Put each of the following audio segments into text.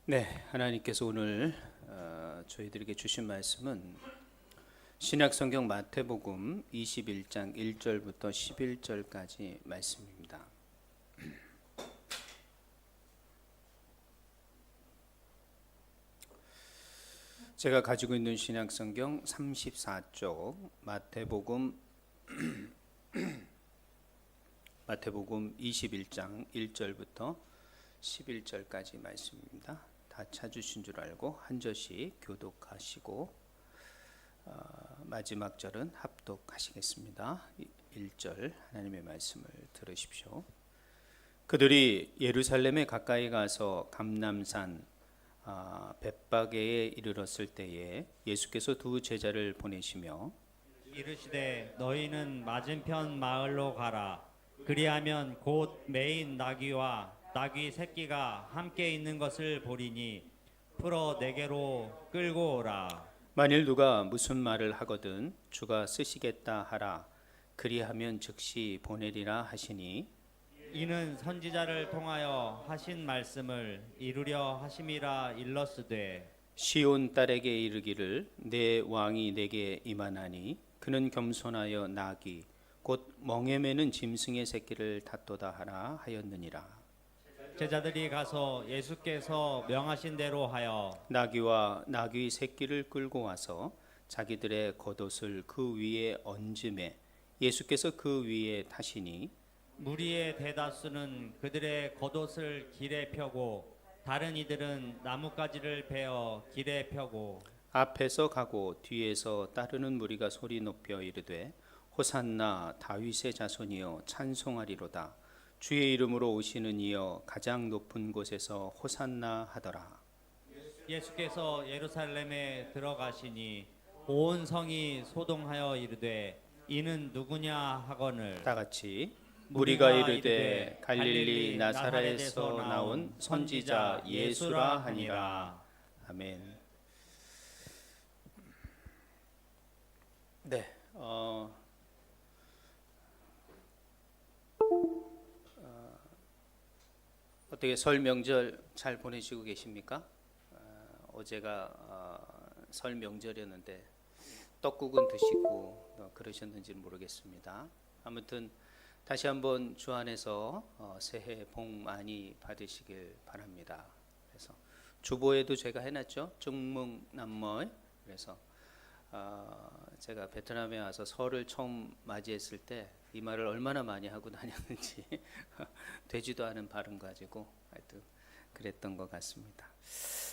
네, 하나님께서 오늘 저희들에게 주신 말씀은 신약성경 마태복음 21장 1절부터 11절까지 말씀입니다. 제가 가지고 있는 신약성경 34쪽 마태복음 21장 1절부터 11절까지 말씀입니다. 다 찾으신 줄 알고 한 절씩 교독하시고 마지막 절은 합독하시겠습니다. 1절 하나님의 말씀을 들으십시오. 그들이 예루살렘에 가까이 가서 감람산 벳바게에 이르렀을 때에 예수께서 두 제자를 보내시며 이르시되 너희는 맞은편 마을로 가라. 그리하면 곧 매인 나귀와 나귀 새끼가 함께 있는 것을 보리니 풀어 내게로 끌고 오라. 만일 누가 무슨 말을 하거든 주가 쓰시겠다 하라. 그리하면 즉시 보내리라 하시니 이는 선지자를 통하여 하신 말씀을 이루려 하심이라 일렀으되 시온 딸에게 이르기를 내 왕이 내게 임하나니 그는 겸손하여 나귀 곧 멍에 매는 짐승의 새끼를 닫도다 하라 하였느니라. 제자들이 가서 예수께서 명하신 대로 하여 나귀와 나귀 새끼를 끌고 와서 자기들의 겉옷을 그 위에 얹음에 예수께서 그 위에 타시니 무리의 대다수는 그들의 겉옷을 길에 펴고 다른 이들은 나뭇가지를 베어 길에 펴고 앞에서 가고 뒤에서 따르는 무리가 소리 높여 이르되 호산나 다윗의 자손이여 찬송하리로다. 주의 이름으로 오시는 이여 가장 높은 곳에서 호산나 하더라. 예수께서 예루살렘에 들어가시니 온 성이 소동하여 이르되 이는 누구냐 하거늘 다 같이 무리가 이르되 갈릴리 나사렛에서 나온 선지자 예수라 하니라. 아멘. 네, 어떻게 설 명절 잘 보내시고 계십니까? 어제가 설 명절이었는데 떡국은 드시고 그러셨는지는 모르겠습니다. 아무튼 다시 한번 주 안에서 새해 복 많이 받으시길 바랍니다. 그래서 주보에도 제가 해놨죠. 중묵남머이. 그래서 제가 베트남에 와서 설을 처음 맞이했을 때 이 말을 얼마나 많이 하고 다녔는지 되지도 않은 발음 가지고 하여튼 그랬던 것 같습니다.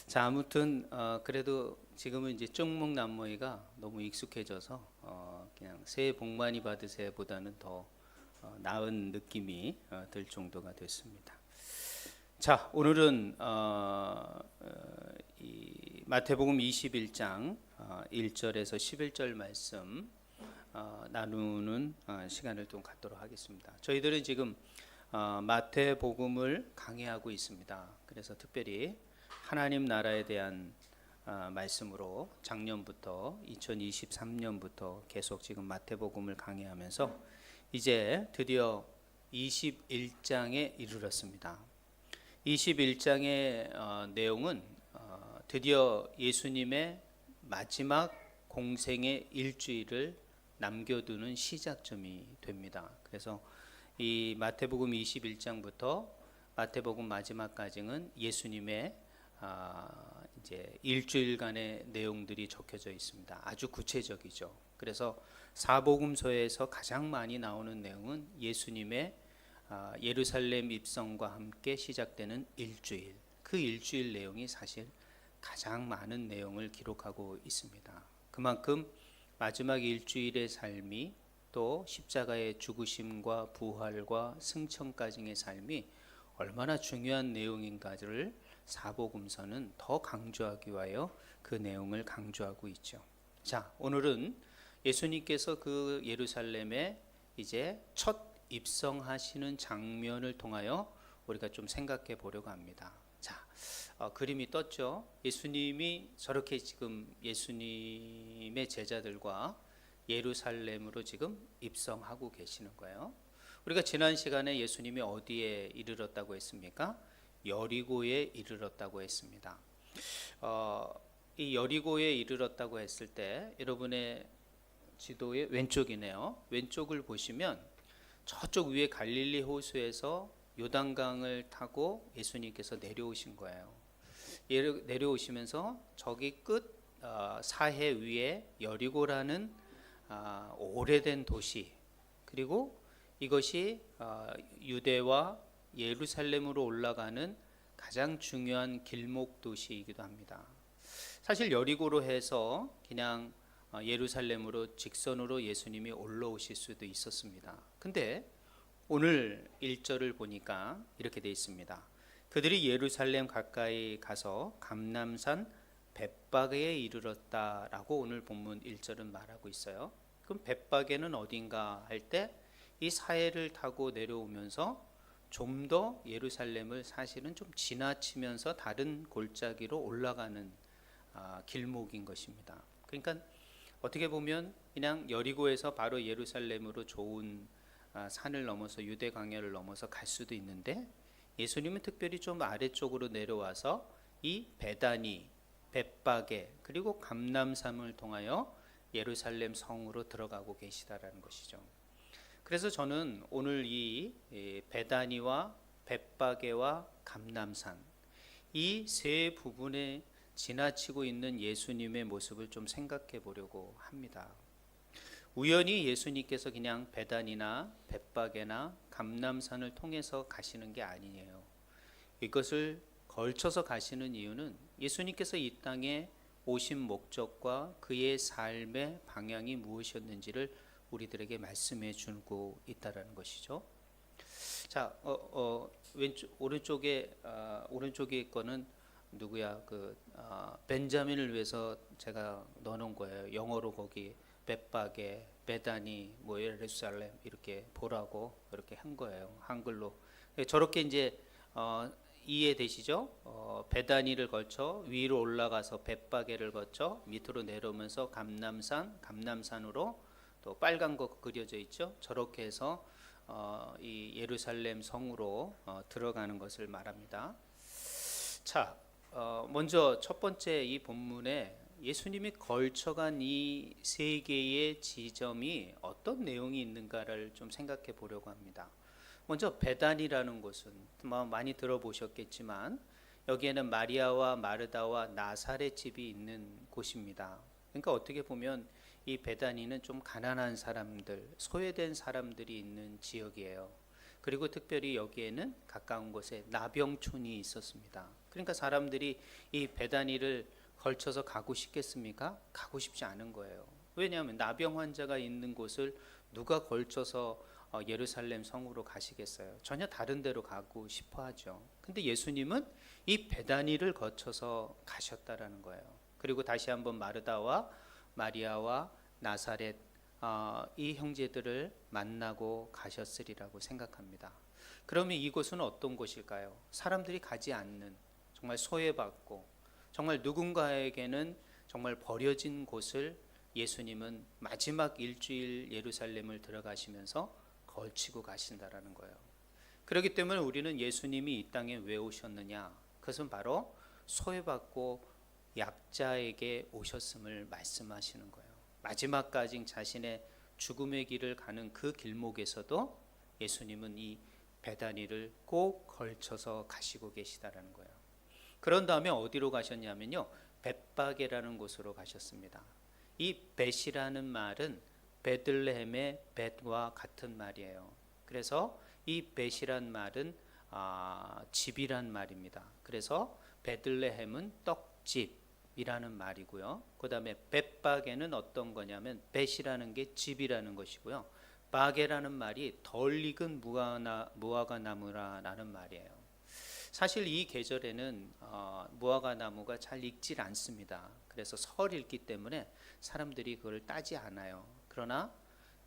자, 아무튼 그래도 지금은 이제 쪽목남모이가 너무 익숙해져서 그냥 새해 복 많이 받으세요보다는 더 나은 느낌이 들 정도가 됐습니다. 자, 오늘은 이 마태복음 21장 1절에서 11절 말씀 나누는 시간을 좀 갖도록 하겠습니다. 저희들은 지금 마태복음을 강의하고 있습니다. 그래서 특별히 하나님 나라에 대한 말씀으로 작년부터 2023년부터 계속 지금 마태복음을 강의하면서 이제 드디어 21장에 이르렀습니다. 21장의 내용은 드디어 예수님의 마지막 공생의 일주일을 남겨두는 시작점이 됩니다. 그래서 이 마태복음 21장부터 마태복음 마지막까지는 예수님의 이제 일주일간의 내용들이 적혀져 있습니다. 아주 구체적이죠. 그래서 사복음서에서 가장 많이 나오는 내용은 예수님의 예루살렘 입성과 함께 시작되는 일주일, 그 일주일 내용이 사실 가장 많은 내용을 기록하고 있습니다. 그만큼 마지막 일주일의 삶이 또 십자가의 죽으심과 부활과 승천까지의 삶이 얼마나 중요한 내용인가를 사복음서는 더 강조하기 위하여 그 내용을 강조하고 있죠. 자, 오늘은 예수님께서 그 예루살렘에 이제 첫 입성하시는 장면을 통하여 우리가 좀 생각해 보려고 합니다. 자, 그림이 떴죠. 예수님이 저렇게 지금 예수님의 제자들과 예루살렘으로 지금 입성하고 계시는 거예요. 우리가 지난 시간에 예수님이 어디에 이르렀다고 했습니까? 여리고에 이르렀다고 했습니다. 이 여리고에 이르렀다고 했을 때 여러분의 지도의 왼쪽이네요. 왼쪽을 보시면 저쪽 위에 갈릴리 호수에서 요단강을 타고 예수님께서 내려오신 거예요. 내려오시면서 저기 끝 사해 위에 여리고라는 오래된 도시, 그리고 이것이 유대와 예루살렘으로 올라가는 가장 중요한 길목 도시이기도 합니다. 사실 여리고로 해서 그냥 예루살렘으로 직선으로 예수님이 올라오실 수도 있었습니다. 근데 오늘 1절을 보니까 이렇게 되어 있습니다. 그들이 예루살렘 가까이 가서 감람산 벳바게에 이르렀다라고 오늘 본문 1절은 말하고 있어요. 그럼 벳바게는 어딘가 할 때 이 사해를 타고 내려오면서 좀 더 예루살렘을 사실은 좀 지나치면서 다른 골짜기로 올라가는 길목인 것입니다. 그러니까 어떻게 보면 그냥 여리고에서 바로 예루살렘으로 좋은 산을 넘어서 유대 광야를 넘어서 갈 수도 있는데, 예수님은 특별히 좀 아래쪽으로 내려와서 이 베다니, 벳바게, 그리고 감람산을 통하여 예루살렘 성으로 들어가고 계시다라는 것이죠. 그래서 저는 오늘 이 베다니와 벳바게와 감람산, 이 세 부분에 지나치고 있는 예수님의 모습을 좀 생각해 보려고 합니다. 우연히 예수님께서 그냥 베단이나 벳바게나 감람산을 통해서 가시는 게 아니에요. 이것을 걸쳐서 가시는 이유는 예수님께서 이 땅에 오신 목적과 그의 삶의 방향이 무엇이었는지를 우리들에게 말씀해 주고 있다라는 것이죠. 자, 오른쪽에 거는 누구야? 벤자민을 위해서 제가 넣어놓은 거예요. 영어로 거기 벳바게, 베다니, 뭐 예루살렘 이렇게 보라고 이렇게 한 거예요. 한글로. 저렇게 이제 이해되시죠? 베다니를 거쳐 위로 올라가서 벳바게를 거쳐 밑으로 내려오면서 감람산으로 또 빨간 거 그려져 있죠. 저렇게 해서 이 예루살렘 성으로 들어가는 것을 말합니다. 자, 먼저 첫 번째 이 본문에 예수님이 걸쳐간 이 세 개의 지점이 어떤 내용이 있는가를 좀 생각해 보려고 합니다. 먼저 베단이라는 곳은 많이 들어보셨겠지만 여기에는 마리아와 마르다와 나사렛 집이 있는 곳입니다. 그러니까 어떻게 보면 이 베다니는 좀 가난한 사람들, 소외된 사람들이 있는 지역이에요. 그리고 특별히 여기에는 가까운 곳에 나병촌이 있었습니다. 그러니까 사람들이 이 베다니를 걸쳐서 가고 싶겠습니까? 가고 싶지 않은 거예요. 왜냐하면 나병 환자가 있는 곳을 누가 걸쳐서 예루살렘 성으로 가시겠어요? 전혀 다른 데로 가고 싶어 하죠. 근데 예수님은 이 베다니를 거쳐서 가셨다라는 거예요. 그리고 다시 한번 마르다와 마리아와 나사렛 이 형제들을 만나고 가셨으리라고 생각합니다. 그러면 이곳은 어떤 곳일까요? 사람들이 가지 않는, 정말 소외받고 정말 누군가에게는 정말 버려진 곳을 예수님은 마지막 일주일 예루살렘을 들어가시면서 걸치고 가신다라는 거예요. 그렇기 때문에 우리는 예수님이 이 땅에 왜 오셨느냐? 그것은 바로 소외받고 약자에게 오셨음을 말씀하시는 거예요. 마지막까지 자신의 죽음의 길을 가는 그 길목에서도 예수님은 이 베다니를 꼭 걸쳐서 가시고 계시다라는 거예요. 그런 다음에 어디로 가셨냐면요, 벳바게라는 곳으로 가셨습니다. 이 벳이라는 말은 베들레헴의 벳과 같은 말이에요. 그래서 이 벳이란 말은 집이란 말입니다. 그래서 베들레헴은 떡집이라는 말이고요. 그 다음에 벳바게는 어떤 거냐면 벳이라는 게 집이라는 것이고요. 바게라는 말이 덜 익은 무화과 나무라는 말이에요. 사실 이 계절에는 무화과 나무가 잘 익질 않습니다. 그래서 설 익기 때문에 사람들이 그걸 따지 않아요. 그러나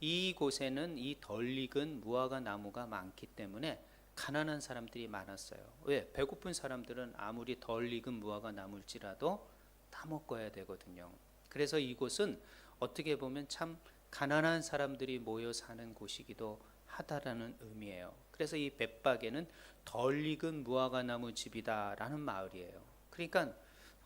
이곳에는 이 덜 익은 무화과 나무가 많기 때문에 가난한 사람들이 많았어요. 왜? 배고픈 사람들은 아무리 덜 익은 무화과 나무일지라도 다 먹어야 되거든요. 그래서 이곳은 어떻게 보면 참 가난한 사람들이 모여 사는 곳이기도 하다라는 의미예요. 그래서 이 벳박에는 덜 익은 무화과 나무 집이다라는 마을이에요. 그러니까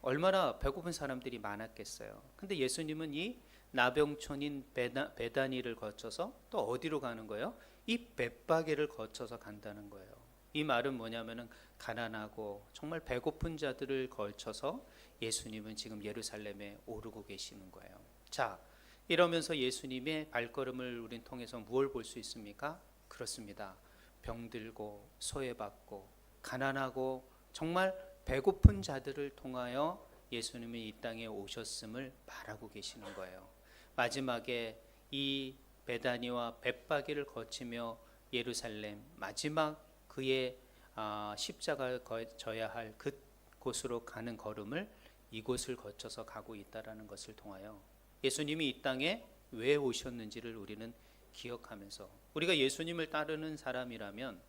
얼마나 배고픈 사람들이 많았겠어요. 근데 예수님은 이 나병촌인 베다니를 거쳐서 또 어디로 가는 거예요? 이 벳바게를 거쳐서 간다는 거예요. 이 말은 뭐냐면은 가난하고 정말 배고픈 자들을 걸쳐서 예수님은 지금 예루살렘에 오르고 계시는 거예요. 자, 이러면서 예수님의 발걸음을 우린 통해서 무엇을 볼 수 있습니까? 그렇습니다. 병들고 소외받고 가난하고 정말 배고픈 자들을 통하여 예수님이 이 땅에 오셨음을 말하고 계시는 거예요. 마지막에 이 베다니와 벳바기를 거치며 예루살렘 마지막 그의 십자가를 져야 할 그곳으로 가는 걸음을 이곳을 거쳐서 가고 있다라는 것을 통하여 예수님이 이 땅에 왜 오셨는지를 우리는 기억하면서 우리가 예수님을 따르는 사람이라면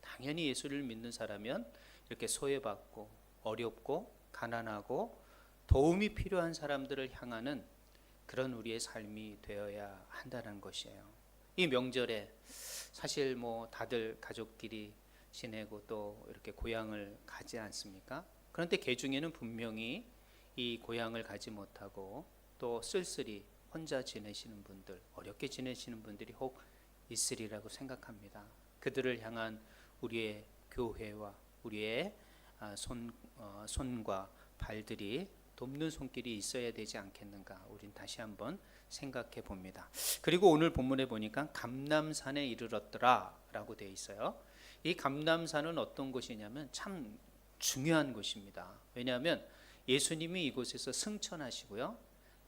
당연히 예수를 믿는 사람이면 이렇게 소외받고 어렵고 가난하고 도움이 필요한 사람들을 향하는 그런 우리의 삶이 되어야 한다는 것이에요. 이 명절에 사실 뭐 다들 가족끼리 지내고 또 이렇게 고향을 가지 않습니까? 그런데 그 중에는 분명히 이 고향을 가지 못하고 또 쓸쓸히 혼자 지내시는 분들, 어렵게 지내시는 분들이 혹 있으리라고 생각합니다. 그들을 향한 우리의 교회와 우리의 손과 발들이 돕는 손길이 있어야 되지 않겠는가, 우린 다시 한번 생각해 봅니다. 그리고 오늘 본문에 보니까 감람산에 이르렀더라 라고 되어 있어요. 이 감람산은 어떤 곳이냐면 참 중요한 곳입니다. 왜냐하면 예수님이 이곳에서 승천하시고요,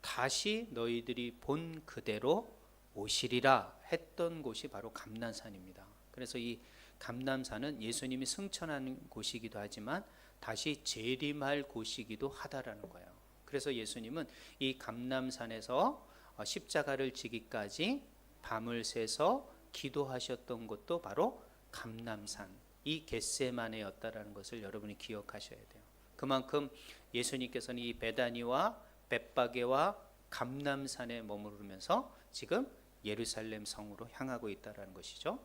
다시 너희들이 본 그대로 오시리라 했던 곳이 바로 감람산입니다. 그래서 이 감람산은 예수님이 승천한 곳이기도 하지만 다시 재림할 곳이기도 하다라는 거예요. 그래서 예수님은 이 감람산에서 십자가를 지기까지 밤을 새서 기도하셨던 곳도 바로 감람산, 이 겟세마네였다라는 것을 여러분이 기억하셔야 돼요. 그만큼 예수님께서는 이 베다니와 벳바게와 감람산에 머무르면서 지금 예루살렘 성으로 향하고 있다라는 것이죠.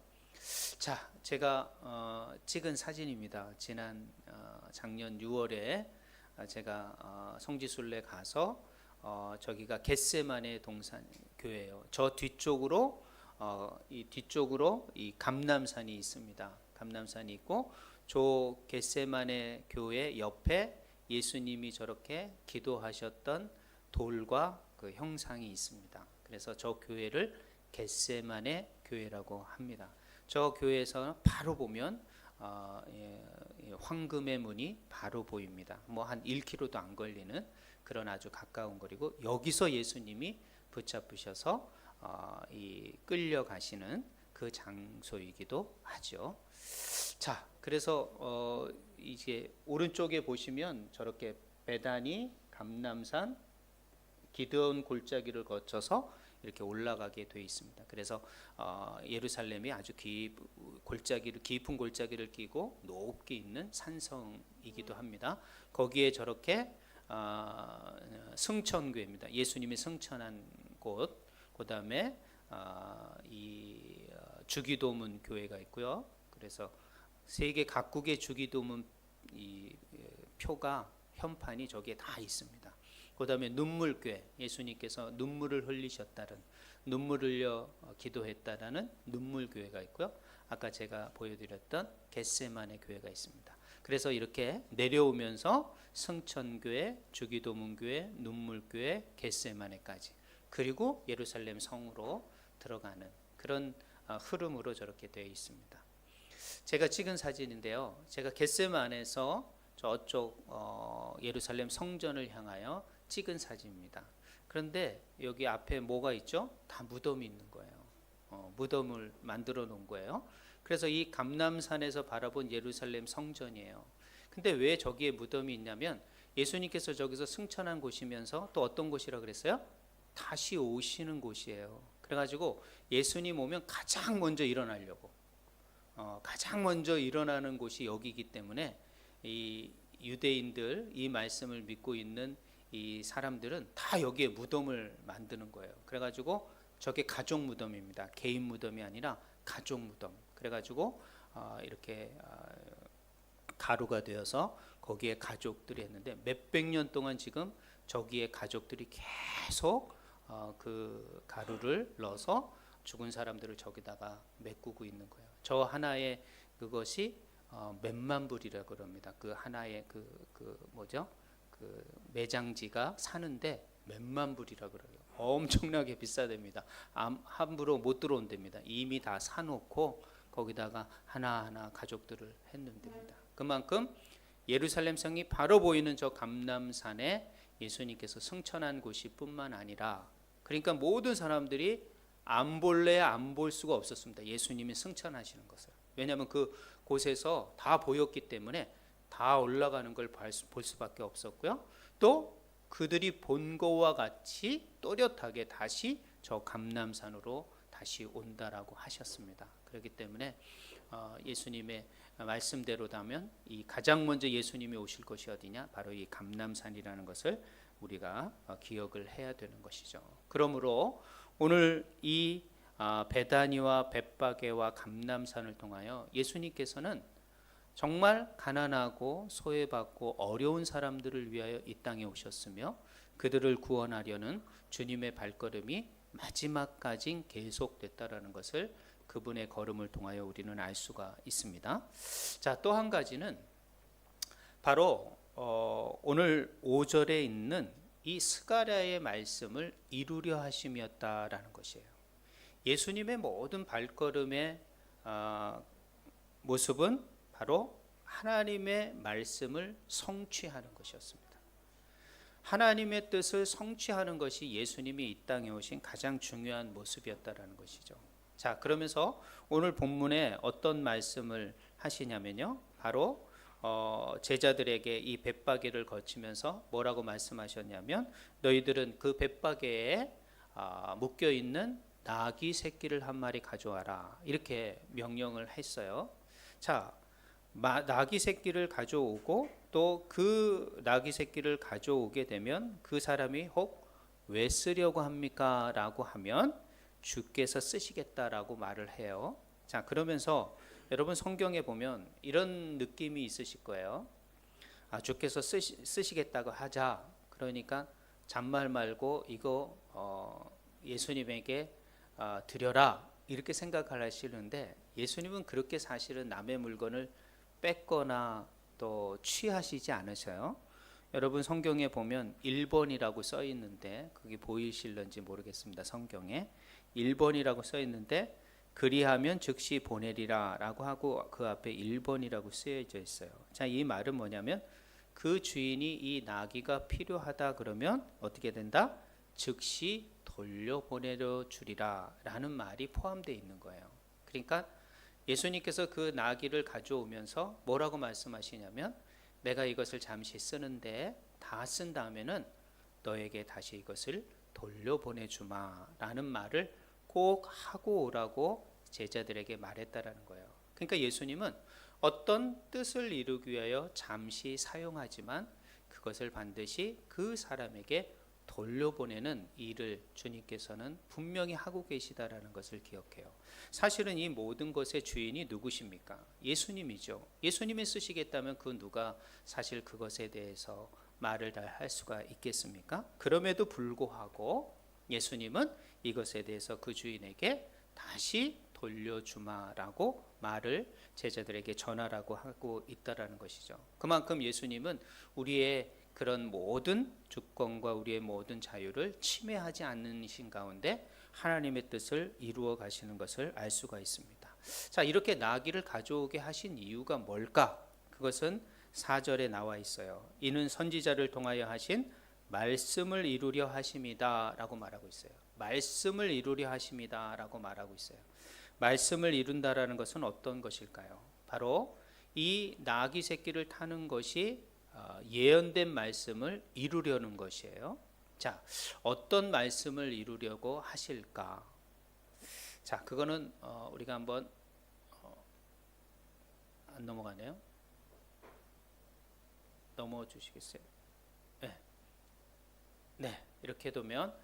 자, 제가 찍은 사진입니다. 지난 작년 6월에 제가 성지순례 가서 저기가 겟세마네 동산 교회예요. 저 뒤쪽으로 이 감람산이 있습니다. 감람산이 있고 저 겟세마네 교회 옆에 예수님이 저렇게 기도하셨던 돌과 그 형상이 있습니다. 그래서 저 교회를 겟세마네 교회라고 합니다. 저 교회에서 바로 보면 황금의 문이 바로 보입니다. 뭐 한 1km도 안 걸리는 그런 아주 가까운 거리고, 여기서 예수님이 붙잡으셔서 끌려가시는 그 장소이기도 하죠. 자, 그래서 이제 오른쪽에 보시면 저렇게 베다니, 감람산, 기드온 골짜기를 거쳐서 이렇게 올라가게 되어 있습니다. 그래서 예루살렘이 아주 깊은 골짜기를 끼고 높게 있는 산성이기도 합니다. 거기에 저렇게 승천교회입니다. 예수님이 승천한 곳, 그 다음에 이 주기도문 교회가 있고요. 그래서 세계 각국의 주기도문 이 표가 현판이 저기에 다 있습니다. 그 다음에 눈물교회, 예수님께서 눈물을 흘리셨다는, 눈물 흘려 기도했다라는 눈물교회가 있고요. 아까 제가 보여드렸던 겟세마네 교회가 있습니다. 그래서 이렇게 내려오면서 승천교회, 주기도문교회, 눈물교회, 겟세마네까지, 그리고 예루살렘 성으로 들어가는 그런 흐름으로 저렇게 되어 있습니다. 제가 찍은 사진인데요. 제가 겟세마네에서 저쪽 예루살렘 성전을 향하여 찍은 사진입니다. 그런데 여기 앞에 뭐가 있죠? 다 무덤이 있는 거예요. 무덤을 만들어 놓은 거예요. 그래서 이 감람산에서 바라본 예루살렘 성전이에요. 근데 왜 저기에 무덤이 있냐면 예수님께서 저기서 승천한 곳이면서 또 어떤 곳이라 그랬어요? 다시 오시는 곳이에요. 그래가지고 예수님 오면 가장 먼저 일어나려고, 가장 먼저 일어나는 곳이 여기이기 때문에 이 유대인들, 이 말씀을 믿고 있는 이 사람들은 다 여기에 무덤을 만드는 거예요. 그래가지고 저게 가족 무덤입니다. 개인 무덤이 아니라 가족 무덤. 그래가지고 이렇게 가루가 되어서 거기에 가족들이 했는데 몇백 년 동안 지금 저기에 가족들이 계속 그 가루를 넣어서 죽은 사람들을 저기다가 메꾸고 있는 거예요. 저 하나의 그것이 몇만 불이라 그럽니다. 그 하나의 그 뭐죠? 그 매장지가 사는데 몇만 불이라 그래요. 엄청나게 비싸답니다. 함부로 못 들어온답니다. 이미 다 사놓고 거기다가 하나하나 가족들을 했는답니다. 그만큼 예루살렘 성이 바로 보이는 저 감람산에 예수님께서 승천한 곳이 뿐만 아니라, 그러니까 모든 사람들이 안 볼래야 안 볼 수가 없었습니다. 예수님이 승천하시는 것을. 왜냐하면 그 곳에서 다 보였기 때문에 다 올라가는 걸 볼 수밖에 없었고요. 또 그들이 본 것과 같이 또렷하게 다시 저 감람산으로 다시 온다라고 하셨습니다. 그렇기 때문에 예수님의 말씀대로라면 이 가장 먼저 예수님이 오실 것이 어디냐? 바로 이 감람산이라는 것을 우리가 기억을 해야 되는 것이죠. 그러므로 오늘 이 베다니와 벳바게와 감람산을 통하여 예수님께서는 정말 가난하고 소외받고 어려운 사람들을 위하여 이 땅에 오셨으며 그들을 구원하려는 주님의 발걸음이 마지막까지 계속됐다라는 것을 그분의 걸음을 통하여 우리는 알 수가 있습니다. 자, 또 한 가지는 바로 오늘 5절에 있는 이 스가랴의 말씀을 이루려 하심이었다라는 것이에요. 예수님의 모든 발걸음의 모습은 바로 하나님의 말씀을 성취하는 것이었습니다. 하나님의 뜻을 성취하는 것이 예수님이 이 땅에 오신 가장 중요한 모습이었다라는 것이죠. 자, 그러면서 오늘 본문에 어떤 말씀을 하시냐면요, 바로 제자들에게 이 벳바게를 거치면서 뭐라고 말씀하셨냐면, 너희들은 그 벳바게에 묶여 있는 나귀 새끼를 한 마리 가져와라, 이렇게 명령을 했어요. 자, 나귀 새끼를 가져오고 또 그 나귀 새끼를 가져오게 되면 그 사람이 혹 왜 쓰려고 합니까? 라고 하면 주께서 쓰시겠다라고 말을 해요. 자, 그러면서 여러분 성경에 보면 이런 느낌이 있으실 거예요. 주께서 쓰시겠다고 하자. 그러니까 잔말 말고 이거 예수님에게 드려라, 이렇게 생각하시는데, 예수님은 그렇게 사실은 남의 물건을 뺏거나 또 취하시지 않으셔요. 여러분 성경에 보면 1번이라고 써 있는데, 그게 보이실런지 모르겠습니다. 성경에 1번이라고 써 있는데, 그리하면 즉시 보내리라 라고 하고 그 앞에 1번이라고 쓰여져 있어요. 자, 이 말은 뭐냐면 그 주인이 이 나귀가 필요하다 그러면 어떻게 된다? 즉시 돌려보내려 주리라 라는 말이 포함되어 있는 거예요. 그러니까 예수님께서 그 나귀를 가져오면서 뭐라고 말씀하시냐면, 내가 이것을 잠시 쓰는데 다 쓴 다음에는 너에게 다시 이것을 돌려보내주마 라는 말을 꼭 하고 오라고 제자들에게 말했다라는 거예요. 그러니까 예수님은 어떤 뜻을 이루기 위하여 잠시 사용하지만 그것을 반드시 그 사람에게 돌려보내는 일을 주님께서는 분명히 하고 계시다라는 것을 기억해요. 사실은 이 모든 것의 주인이 누구십니까? 예수님이죠. 예수님이 쓰시겠다면 그 누가 사실 그것에 대해서 말을 다 할 수가 있겠습니까? 그럼에도 불구하고 예수님은 이것에 대해서 그 주인에게 다시 돌려주마라고 말을 제자들에게 전하라고 하고 있다라는 것이죠. 그만큼 예수님은 우리의 그런 모든 주권과 우리의 모든 자유를 침해하지 않으신 가운데 하나님의 뜻을 이루어 가시는 것을 알 수가 있습니다. 자, 이렇게 나귀를 가져오게 하신 이유가 뭘까? 그것은 4절에 나와 있어요. 이는 선지자를 통하여 하신 말씀을 이루려 하심이다 라고 말하고 있어요. 말씀을 이루려 하심이다 라고 말하고 있어요. 말씀을 이룬다라는 것은 어떤 것일까요? 바로 이 나귀 새끼를 타는 것이 예언된 말씀을 이루려는 것이에요. 자, 어떤 말씀을 이루려고 하실까? 자, 그거는 우리가 한번 안 넘어가네요. 넘어 주시겠어요? 네. 네, 이렇게 두면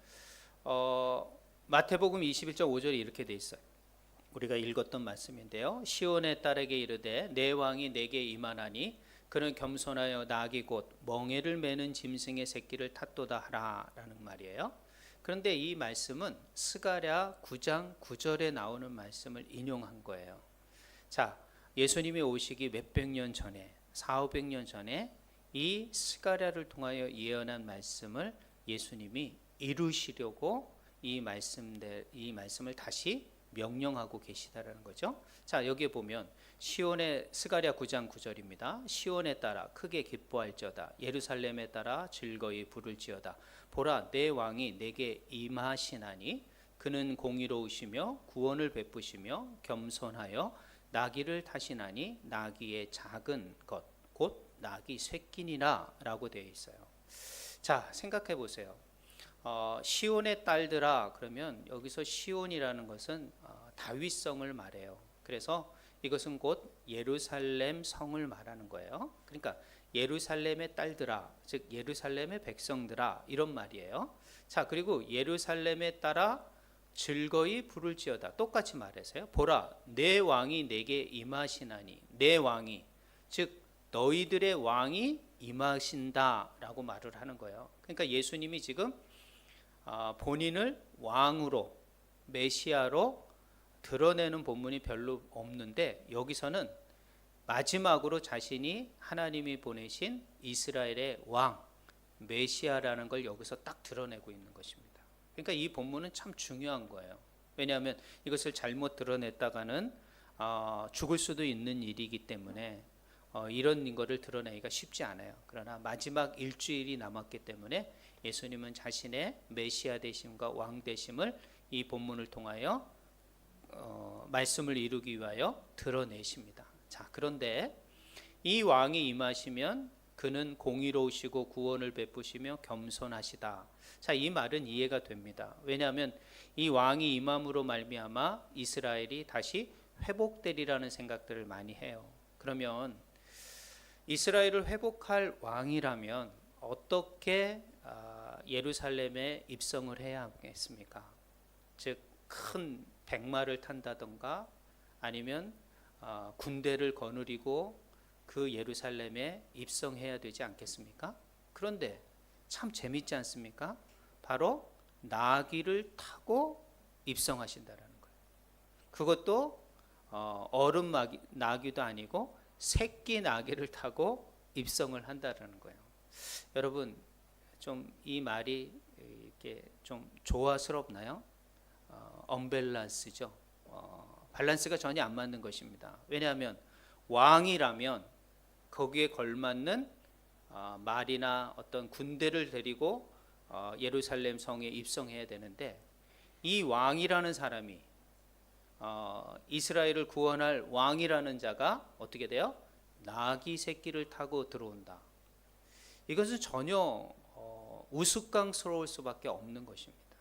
마태복음 21장 5절이 이렇게 돼 있어요. 우리가 읽었던 말씀인데요. 시온의 딸에게 이르되 내 왕이 내게 임하나니 그는 겸손하여 낙이 곧 멍에를 매는 짐승의 새끼를 탓도다 하라라는 말이에요. 그런데 이 말씀은 스가랴 9장 9절에 나오는 말씀을 인용한 거예요. 자, 예수님이 오시기 몇백 년 전에 400~500년 전에 이 스가랴를 통하여 예언한 말씀을 예수님이 이루시려고 이 말씀을 다시 명령하고 계시다라는 거죠. 자, 여기에 보면 시온의 스가랴 9장 9절입니다. 시온에 따라 크게 기뻐할지어다. 예루살렘에 따라 즐거이 부를지어다. 보라, 내 왕이 내게 임하시나니 그는 공의로우시며 구원을 베푸시며 겸손하여 나귀를 타시나니 나귀의 작은 것 곧 나귀 새끼니라 라고 되어 있어요. 자, 생각해 보세요. 시온의 딸들아, 그러면 여기서 시온이라는 것은 다윗성을 말해요. 그래서 이것은 곧 예루살렘 성을 말하는 거예요. 그러니까 예루살렘의 딸들아, 즉 예루살렘의 백성들아, 이런 말이에요. 자, 그리고 예루살렘에 따라 즐거이 부를지어다, 똑같이 말해서요. 보라, 내 왕이 내게 임하시나니, 내 왕이, 즉 너희들의 왕이 임하신다라고 말을 하는 거예요. 그러니까 예수님이 지금 본인을 왕으로, 메시아로 드러내는 본문이 별로 없는데, 여기서는 마지막으로 자신이 하나님이 보내신 이스라엘의 왕, 메시아라는 걸 여기서 딱 드러내고 있는 것입니다. 그러니까 이 본문은 참 중요한 거예요. 왜냐하면 이것을 잘못 드러냈다가는 죽을 수도 있는 일이기 때문에 이런 거를 드러내기가 쉽지 않아요. 그러나 마지막 일주일이 남았기 때문에 예수님은 자신의 메시아 되심과 왕 되심을 이 본문을 통하여 말씀을 이루기 위하여 드러내십니다. 자, 그런데 이 왕이 임하시면 그는 공의로우시고 구원을 베푸시며 겸손하시다. 자, 이 말은 이해가 됩니다. 왜냐하면 이 왕이 임함으로 말미암아 이스라엘이 다시 회복되리라는 생각들을 많이 해요. 그러면 이스라엘을 회복할 왕이라면 어떻게 예루살렘에 입성을 해야 하겠습니까? 즉 큰 백마를 탄다던가 아니면 군대를 거느리고 그 예루살렘에 입성해야 되지 않겠습니까? 그런데 참 재밌지 않습니까? 바로 나귀를 타고 입성하신다라는 거예요. 그것도 어른 나귀도 아니고 새끼 나귀를 타고 입성을 한다라는 거예요. 여러분, 좀 이 말이 이렇게 좀 조화스럽나요? 언밸런스죠. 밸런스가 전혀 안 맞는 것입니다. 왜냐하면 왕이라면 거기에 걸맞는 말이나 어떤 군대를 데리고 예루살렘 성에 입성해야 되는데, 이 왕이라는 사람이 이스라엘을 구원할 왕이라는 자가 어떻게 돼요? 나귀 새끼를 타고 들어온다. 이것은 전혀 우스꽝스러울 수밖에 없는 것입니다.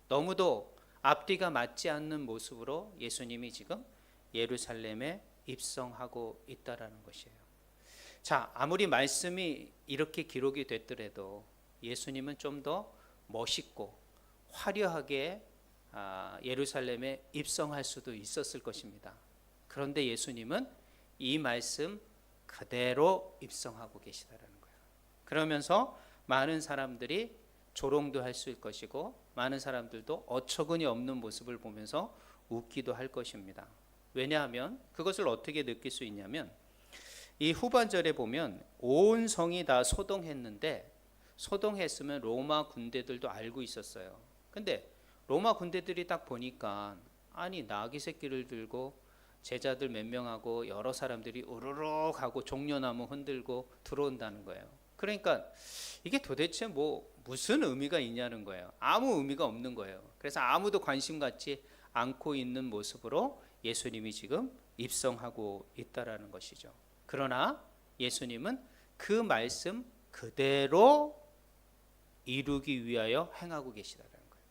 너무도 앞뒤가 맞지 않는 모습으로 예수님이 지금 예루살렘에 입성하고 있다라는 것이에요. 자, 아무리 말씀이 이렇게 기록이 됐더라도 예수님은 좀 더 멋있고 화려하게 예루살렘에 입성할 수도 있었을 것입니다. 그런데 예수님은 이 말씀 그대로 입성하고 계시다라는 거예요. 그러면서 많은 사람들이 조롱도 할 수 있을 것이고 많은 사람들도 어처구니 없는 모습을 보면서 웃기도 할 것입니다. 왜냐하면 그것을 어떻게 느낄 수 있냐면 이 후반절에 보면 온 성이 다 소동했는데, 소동했으면 로마 군대들도 알고 있었어요. 근데 로마 군대들이 딱 보니까 아니 나귀 새끼를 들고 제자들 몇 명하고 여러 사람들이 우르륵 하고 종려나무 흔들고 들어온다는 거예요. 그러니까 이게 도대체 무슨 의미가 있냐는 거예요. 아무 의미가 없는 거예요. 그래서 아무도 관심 갖지 않고 있는 모습으로 예수님이 지금 입성하고 있다라는 것이죠. 그러나 예수님은 그 말씀 그대로 이루기 위하여 행하고 계시다라는 거예요.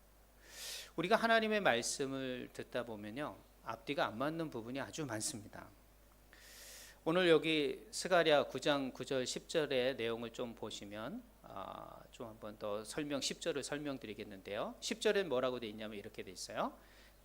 우리가 하나님의 말씀을 듣다 보면요, 앞뒤가 안 맞는 부분이 아주 많습니다. 오늘 여기 스가랴 9장 9절 10절의 내용을 좀 보시면 좀 한번 더 10절을 설명드리겠는데요. 10절에 뭐라고 되어 있냐면 이렇게 되어 있어요.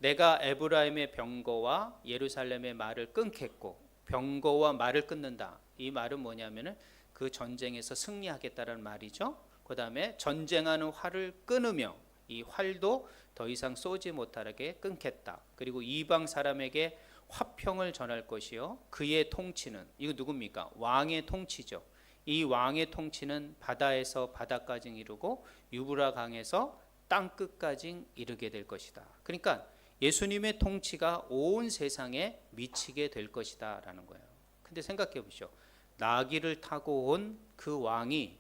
내가 에브라임의 병거와 예루살렘의 말을 끊겠고, 병거와 말을 끊는다. 이 말은 뭐냐면은 그 전쟁에서 승리하겠다는 말이죠. 그 다음에 전쟁하는 활을 끊으며 이 활도 더 이상 쏘지 못하게 끊겠다. 그리고 이방 사람에게 화평을 전할 것이요, 그의 통치는, 이거 누굽니까? 왕의 통치죠. 이 왕의 통치는 바다에서 바다까지 이르고 유브라 강에서 땅 끝까지 이르게 될 것이다. 그러니까 예수님의 통치가 온 세상에 미치게 될 것이다 라는 거예요. 근데 생각해 보시오. 나귀를 타고 온 그 왕이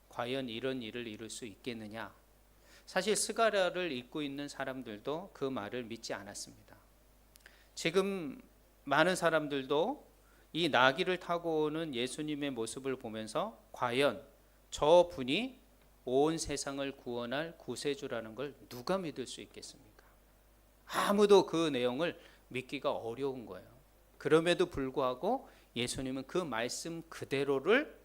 과연 이런 일을 이룰 수 있겠느냐? 사실 스가랴를 읽고 있는 사람들도 그 말을 믿지 않았습니다. 지금 많은 사람들도 이 나귀를 타고 오는 예수님의 모습을 보면서 과연 저 분이 온 세상을 구원할 구세주라는 걸 누가 믿을 수 있겠습니까? 아무도 그 내용을 믿기가 어려운 거예요. 그럼에도 불구하고 예수님은 그 말씀 그대로를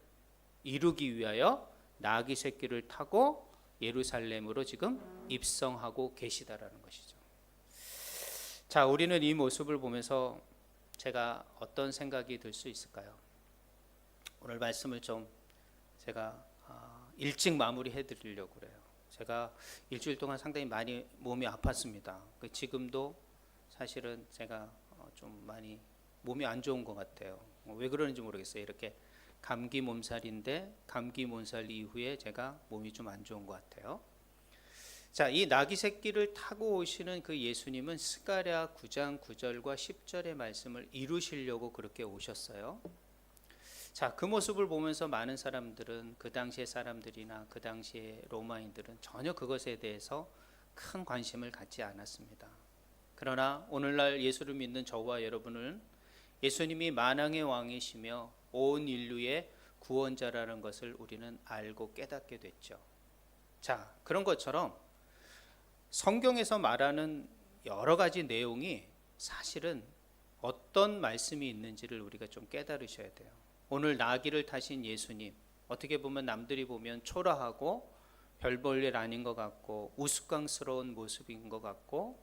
이루기 위하여 나귀 새끼를 타고 예루살렘으로 지금 입성하고 계시다라는 것이죠. 자, 우리는 이 모습을 보면서 제가 어떤 생각이 들 수 있을까요? 오늘 말씀을 좀 제가 일찍 마무리해 드리려고 그래요. 제가 일주일 동안 상당히 많이 몸이 아팠습니다. 지금도 사실은 제가 좀 많이 몸이 안 좋은 것 같아요. 왜 그러는지 모르겠어요. 이렇게 감기 몸살인데 감기 몸살 이후에 제가 몸이 좀 안 좋은 것 같아요. 자, 이 나귀 새끼를 타고 오시는 그 예수님은 스가랴 9장 9절과 10절의 말씀을 이루시려고 그렇게 오셨어요. 자, 그 모습을 보면서 많은 사람들은, 그 당시의 사람들이나 그 당시의 로마인들은 전혀 그것에 대해서 큰 관심을 갖지 않았습니다. 그러나 오늘날 예수를 믿는 저와 여러분은 예수님이 만왕의 왕이시며 온 인류의 구원자라는 것을 우리는 알고 깨닫게 됐죠. 자, 그런 것처럼 성경에서 말하는 여러 가지 내용이 사실은 어떤 말씀이 있는지를 우리가 좀 깨달으셔야 돼요. 오늘 나귀를 타신 예수님, 어떻게 보면 남들이 보면 초라하고 별 볼 일 아닌 것 같고 우스꽝스러운 모습인 것 같고,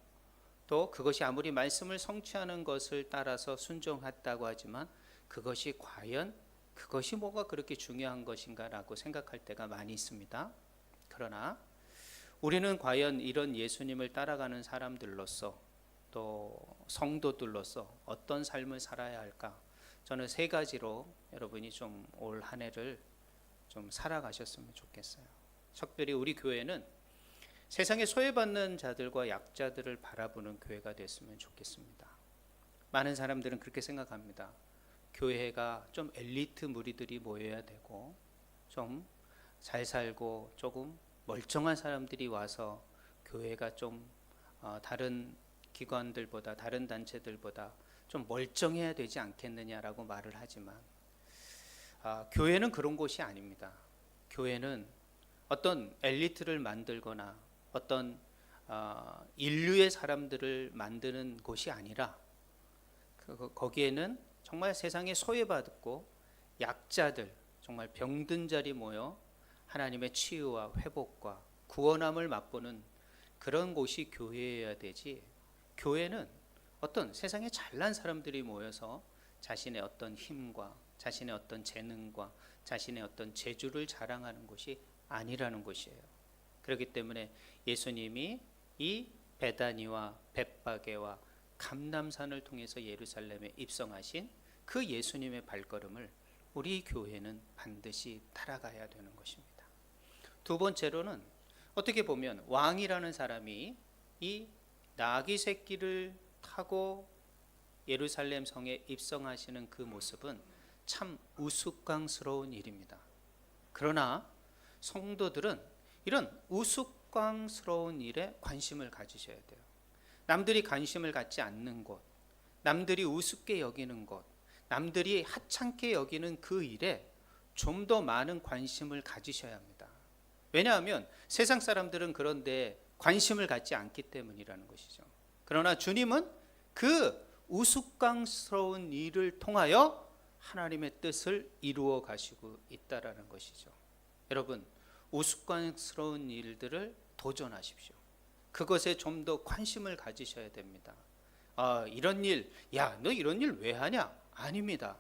또 그것이 아무리 말씀을 성취하는 것을 따라서 순종했다고 하지만 그것이 과연 그것이 뭐가 그렇게 중요한 것인가라고 생각할 때가 많이 있습니다. 그러나 우리는 과연 이런 예수님을 따라가는 사람들로서, 또 성도들로서 어떤 삶을 살아야 할까? 저는 세 가지로 여러분이 좀 올 한 해를 좀 살아가셨으면 좋겠어요. 특별히 우리 교회는 세상에 소외받는 자들과 약자들을 바라보는 교회가 됐으면 좋겠습니다. 많은 사람들은 그렇게 생각합니다. 교회가 좀 엘리트 무리들이 모여야 되고 좀 잘 살고 조금 멀쩡한 사람들이 와서 교회가 좀 다른 기관들보다, 다른 단체들보다 좀 멀쩡해야 되지 않겠느냐라고 말을 하지만 교회는 그런 곳이 아닙니다. 교회는 어떤 엘리트를 만들거나 어떤 인류의 사람들을 만드는 곳이 아니라 거기에는 정말 세상에 소외받고 약자들, 정말 병든 자리 모여 하나님의 치유와 회복과 구원함을 맛보는 그런 곳이 교회여야 되지, 교회는 어떤 세상에 잘난 사람들이 모여서 자신의 어떤 힘과 자신의 어떤 재능과 자신의 어떤 재주를 자랑하는 곳이 아니라는 것이에요. 그렇기 때문에 예수님이 이 베다니와 벳바게와 감람산을 통해서 예루살렘에 입성하신 그 예수님의 발걸음을 우리 교회는 반드시 따라가야 되는 것입니다. 두 번째로는 어떻게 보면 왕이라는 사람이 이 나귀 새끼를 타고 예루살렘 성에 입성하시는 그 모습은 참 우스꽝스러운 일입니다. 그러나 성도들은 이런 우스꽝스러운 일에 관심을 가지셔야 돼요. 남들이 관심을 갖지 않는 곳, 남들이 우습게 여기는 것, 남들이 하찮게 여기는 그 일에 좀 더 많은 관심을 가지셔야 합니다. 왜냐하면 세상 사람들은 그런데 관심을 갖지 않기 때문이라는 것이죠. 그러나 주님은 그 우스꽝스러운 일을 통하여 하나님의 뜻을 이루어 가시고 있다라는 것이죠. 여러분, 우스꽝스러운 일들을 도전하십시오. 그것에 좀 더 관심을 가지셔야 됩니다. 이런 일, 야, 너 이런 일 왜 하냐? 아닙니다.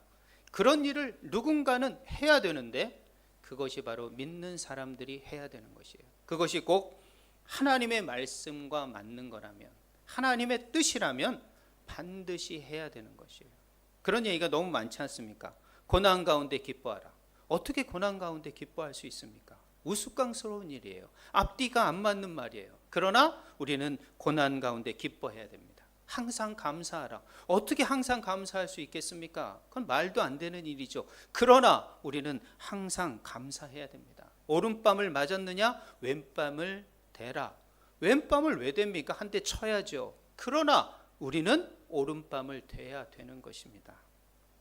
그런 일을 누군가는 해야 되는데 그것이 바로 믿는 사람들이 해야 되는 것이에요. 그것이 꼭 하나님의 말씀과 맞는 거라면, 하나님의 뜻이라면 반드시 해야 되는 것이에요. 그런 얘기가 너무 많지 않습니까? 고난 가운데 기뻐하라. 어떻게 고난 가운데 기뻐할 수 있습니까? 우스꽝스러운 일이에요. 앞뒤가 안 맞는 말이에요. 그러나 우리는 고난 가운데 기뻐해야 됩니다. 항상 감사하라. 어떻게 항상 감사할 수 있겠습니까? 그건 말도 안 되는 일이죠. 그러나 우리는 항상 감사해야 됩니다. 오른밤을 맞았느냐? 왼밤을 대라. 왼밤을 왜 댑니까? 한 대 쳐야죠. 그러나 우리는 오른밤을 대야 되는 것입니다.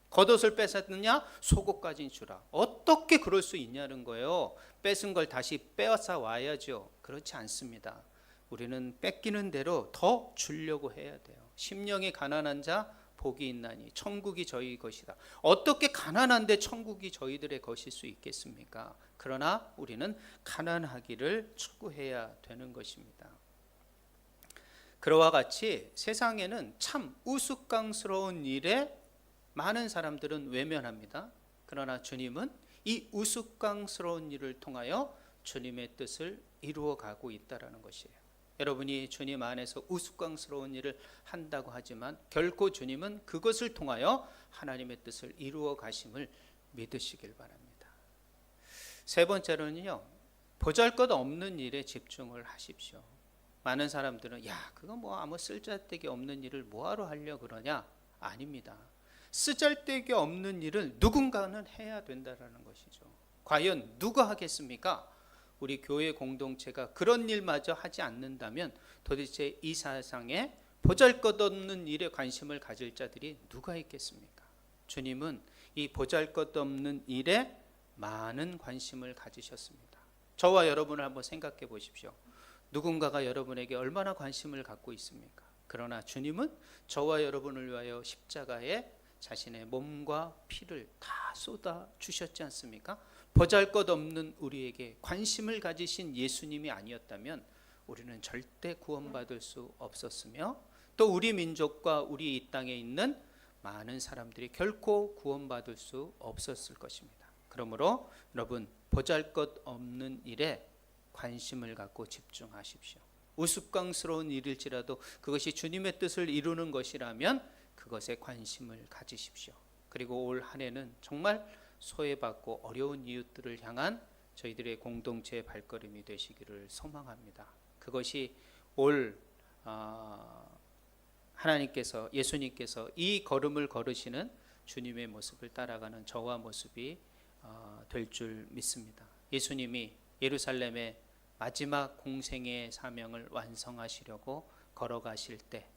겉옷을 뺏었느냐? 속옷까지 주라. 어떻게 그럴 수 있냐는 거예요. 뺏은 걸 다시 빼앗아 와야죠. 그렇지 않습니다. 우리는 뺏기는 대로 더 주려고 해야 돼요. 심령이 가난한 자 복이 있나니 천국이 저희 것이다. 어떻게 가난한데 천국이 저희들의 것일 수 있겠습니까? 그러나 우리는 가난하기를 추구해야 되는 것입니다. 그와 같이 세상에는 참 우스꽝스러운 일에 많은 사람들은 외면합니다. 그러나 주님은 이 우스꽝스러운 일을 통하여 주님의 뜻을 이루어가고 있다는 것이에요. 여러분이 주님 안에서 우스꽝스러운 일을 한다고 하지만 결코 주님은 그것을 통하여 하나님의 뜻을 이루어 가심을 믿으시길 바랍니다. 세 번째로는요, 보잘것없는 일에 집중을 하십시오. 많은 사람들은 그거 뭐 아무 쓸데기 없는 일을 뭐하러 하려고 그러냐? 아닙니다. 쓰잘데기 없는 일을 누군가는 해야 된다는 것이죠. 과연 누가 하겠습니까? 우리 교회 공동체가 그런 일마저 하지 않는다면 도대체 이 세상에 보잘것없는 일에 관심을 가질 자들이 누가 있겠습니까? 주님은 이 보잘것없는 일에 많은 관심을 가지셨습니다. 저와 여러분을 한번 생각해 보십시오. 누군가가 여러분에게 얼마나 관심을 갖고 있습니까? 그러나 주님은 저와 여러분을 위하여 십자가에 자신의 몸과 피를 다 쏟아 주셨지 않습니까? 보잘것없는 우리에게 관심을 가지신 예수님이 아니었다면 우리는 절대 구원받을 수 없었으며 또 우리 민족과 우리 이 땅에 있는 많은 사람들이 결코 구원받을 수 없었을 것입니다. 그러므로 여러분, 보잘것없는 일에 관심을 갖고 집중하십시오. 우스꽝스러운 일일지라도 그것이 주님의 뜻을 이루는 것이라면 그것에 관심을 가지십시오. 그리고 올 한 해는 정말 소외받고 어려운 이웃들을 향한 저희들의 공동체의 발걸음이 되시기를 소망합니다. 그것이 올 하나님께서, 예수님께서 이 걸음을 걸으시는 주님의 모습을 따라가는 저와 모습이 될 줄 믿습니다. 예수님이 예루살렘의 마지막 공생의 사명을 완성하시려고 걸어가실 때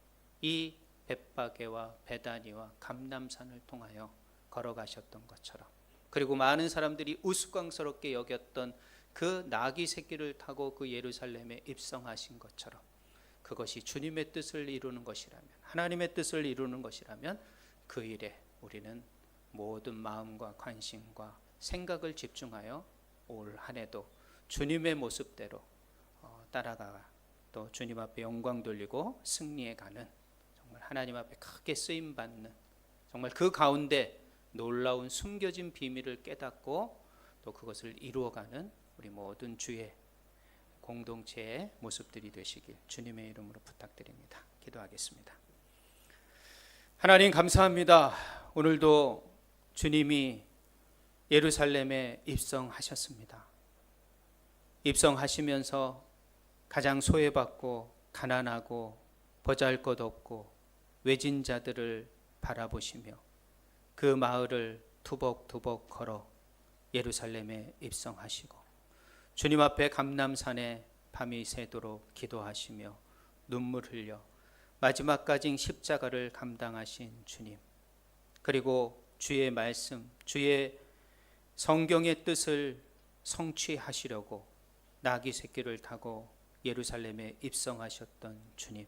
이 벳바게와 베다니와 감람산을 통하여 걸어가셨던 것처럼, 그리고 많은 사람들이 우스꽝스럽게 여겼던 그 나귀 새끼를 타고 그 예루살렘에 입성하신 것처럼 그것이 주님의 뜻을 이루는 것이라면, 하나님의 뜻을 이루는 것이라면 그 일에 우리는 모든 마음과 관심과 생각을 집중하여 올 한 해도 주님의 모습대로 따라가 또 주님 앞에 영광 돌리고 승리해 가는, 정말 하나님 앞에 크게 쓰임 받는, 정말 그 가운데 놀라운 숨겨진 비밀을 깨닫고 또 그것을 이루어가는 우리 모든 주의 공동체의 모습들이 되시길 주님의 이름으로 부탁드립니다. 기도하겠습니다. 하나님 감사합니다. 오늘도 주님이 예루살렘에 입성하셨습니다. 입성하시면서 가장 소외받고 가난하고 보잘것없고 외진 자들을 바라보시며 그 마을을 투벅투벅 걸어 예루살렘에 입성하시고 주님 앞에 감람산에 밤이 새도록 기도하시며 눈물 흘려 마지막까지 십자가를 감당하신 주님, 그리고 주의 말씀, 주의 성경의 뜻을 성취하시려고 나귀 새끼를 타고 예루살렘에 입성하셨던 주님,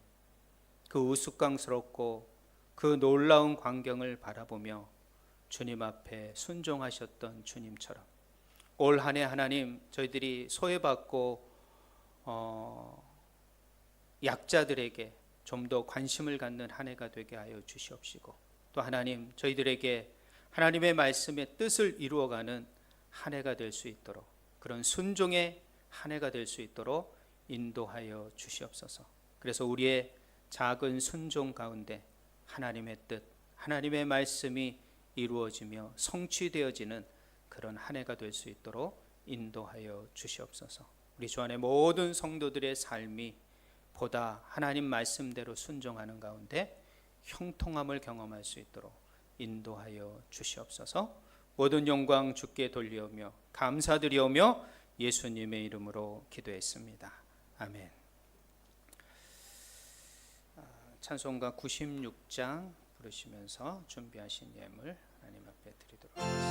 그 우스꽝스럽고 그 놀라운 광경을 바라보며 주님 앞에 순종하셨던 주님처럼 올 한 해 하나님, 저희들이 소외받고 약자들에게 좀 더 관심을 갖는 한 해가 되게 하여 주시옵시고, 또 하나님, 저희들에게 하나님의 말씀의 뜻을 이루어가는 한 해가 될 수 있도록, 그런 순종의 한 해가 될 수 있도록 인도하여 주시옵소서. 그래서 우리의 작은 순종 가운데 하나님의 뜻, 하나님의 말씀이 이루어지며 성취되어지는 그런 한 해가 될 수 있도록 인도하여 주시옵소서. 우리 주 안에 모든 성도들의 삶이 보다 하나님 말씀대로 순종하는 가운데 형통함을 경험할 수 있도록 인도하여 주시옵소서. 모든 영광 주께 돌리오며 감사드리오며 예수님의 이름으로 기도했습니다. 아멘. 찬송가 96장 부르시면서 준비하신 예물 하나님 앞에 드리도록 하겠습니다.